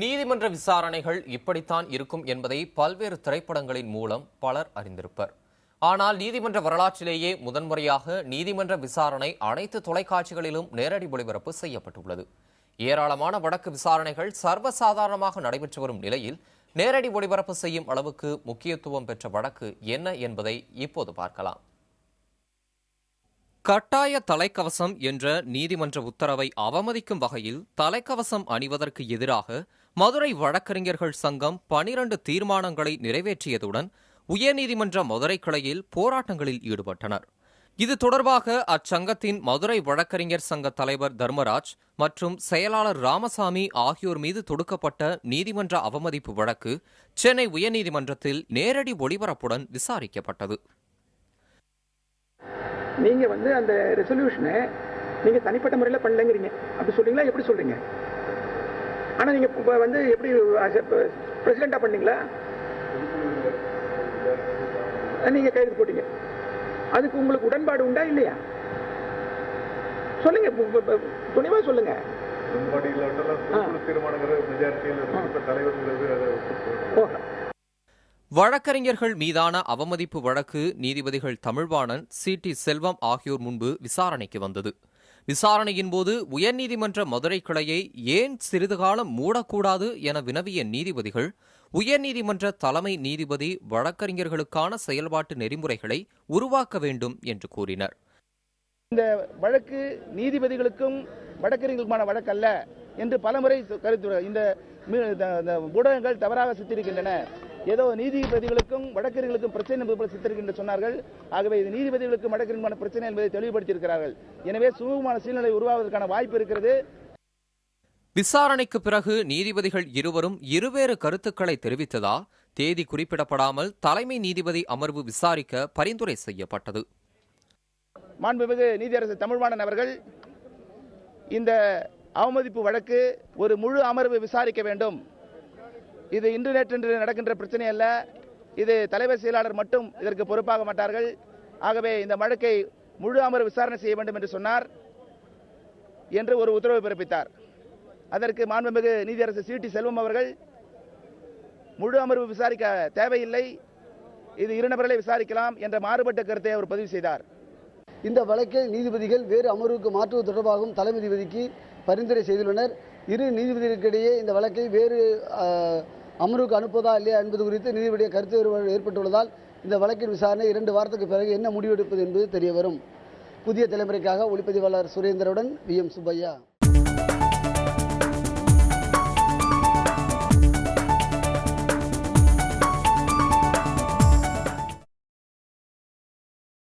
நீதிமன்ற விசாரணைகள் இப்படித்தான் இருக்கும் என்பதை பல்வேறு திரைப்படங்களின் மூலம் பலர் அறிந்திருப்பர். ஆனால் நீதிமன்ற வரலாற்றிலேயே முதன்முறையாக நீதிமன்ற விசாரணை அனைத்து தொலைக்காட்சிகளிலும் நேரடி ஒளிபரப்பு செய்யப்பட்டுள்ளது. ஏராளமான வழக்கு விசாரணைகள் சர்வசாதாரணமாக நடைபெற்று வரும் நிலையில் நேரடி ஒளிபரப்பு செய்யும் அளவுக்கு முக்கியத்துவம் பெற்ற வழக்கு என்ன என்பதை இப்போது பார்க்கலாம். கட்டாய தலைக்கவசம் என்ற நீதிமன்ற உத்தரவை அவமதிக்கும் வகையில் தலைக்கவசம் அணிவதற்கு எதிராக மதுரை வழக்கறிஞர்கள் சங்கம் 12 தீர்மானங்களை நிறைவேற்றியதுடன் உயர்நீதிமன்ற மதுரை கிளையில் போராட்டங்களில் ஈடுபட்டனர். இது தொடர்பாக அச்சங்கத்தின் மதுரை வழக்கறிஞர் சங்க தலைவர் தர்மராஜ் மற்றும் செயலாளர் ராமசாமி ஆகியோர் மீது தொடுக்கப்பட்ட நீதிமன்ற அவமதிப்பு வழக்கு சென்னை உயர்நீதிமன்றத்தில் நேரடி ஒளிபரப்புடன் விசாரிக்கப்பட்டது. நீங்க அந்த ரெசல்யூஷனை நீங்க தனிப்பட்ட முறையில் பண்ணலங்கிறீங்க. அப்படி சொல்றீங்களா? எப்படி சொல்றீங்க? ஆனா நீங்க எப்படி பிரசிடென்டா பண்ணீங்களா? நீங்க கைது போட்டீங்க. அதுக்கு உங்களுக்கு உடன்பாடு உண்டா இல்லையா? சொல்லுங்க, துணிவா சொல்லுங்க. வழக்கறிஞர்கள் மீதான அவமதிப்பு வழக்கு நீதிபதிகள் தமிழ்வாணன், சி.டி. செல்வம் ஆகியோர் முன்பு விசாரணைக்கு வந்தது. விசாரணையின் போது உயர்நீதிமன்ற மதுரை கிளையை ஏன் சிறிது காலம் மூடக்கூடாது என வினவிய நீதிபதிகள் உயர்நீதிமன்ற தலைமை நீதிபதி வழக்கறிஞர்களுக்கான செயல்பாட்டு நெறிமுறைகளை உருவாக்க வேண்டும் என்று கூறினர். இந்த வழக்கு நீதிபதிகளுக்கும் வழக்கறிஞர்களுக்குமான வழக்கு அல்ல என்று பலமுறை கருத்து இந்த ஊடகங்கள் தவறாக சித்தரிக்கின்றன. ஏதோ நீதிபதிகளுக்கும் வழக்கறிஞர்களுக்கும் பிரச்சனை என்பது சித்தரிக்கின்ற சொன்னார்கள். ஆகவே இது நீதிபதிகளுக்கும் வழக்கறிஞர்களுக்கான பிரச்சனை என்பதை தெளிவுபடுத்தியிருக்கிறார்கள். எனவே சுமூகமான சூழ்நிலை உருவாவதற்கான வாய்ப்பு இருக்கிறது. விசாரணைக்கு பிறகு நீதிபதிகள் இருவரும் இருவேறு கருத்துக்களை தெரிவித்ததா தேதி குறிப்பிடப்படாமல் தலைமை நீதிபதி அமர்வு விசாரிக்க பரிந்துரை செய்யப்பட்டது. மாண்புமிகு நீதியரசர் தமிழ்வாணன் அவர்கள் இந்த அவமதிப்பு வழக்கு ஒரு முழு அமர்வு விசாரிக்க வேண்டும். இது இன்று நேற்று நடக்கின்ற பிரச்சனை அல்ல. இது தலைவர் செயலாளர் மட்டும் இதற்கு பொறுப்பாக மாட்டார்கள். ஆகவே இந்த வழக்கை முழு அமர்வு விசாரணை செய்ய வேண்டும் என்று சொன்னார் என்று ஒரு உத்தரவு பிறப்பித்தார். அதற்கு மாண்புமிகு நீதியரசர் சி.டி. செல்வம் அவர்கள் முழு அமர்வு விசாரிக்க தேவையில்லை, இது இரு நபர்களை விசாரிக்கலாம் என்ற மாறுபட்ட கருத்தை அவர் பதிவு செய்தார். இந்த வழக்கை நீதிபதிகள் வேறு அமர்வுக்கு மாற்றுவது தொடர்பாகவும் தலைமை நீதிபதிக்கு பரிந்துரை செய்துள்ளனர். இரு நீதிபதிகளுக்கிடையே இந்த வழக்கை வேறு அமர்வுக்கு அனுப்புவதா இல்லையா என்பது குறித்து நீதிபதிய கருத்து வேறுபாடு ஏற்பட்டுள்ளதால் இந்த வழக்கின் விசாரணை 2 வாரத்துக்கு பிறகு என்ன முடிவெடுப்பது என்பது தெரியவரும். புதிய தலைமுறைக்காக ஒளிப்பதிவாளர் சுரேந்திரனுடன் வி.எம். சுப்பையா.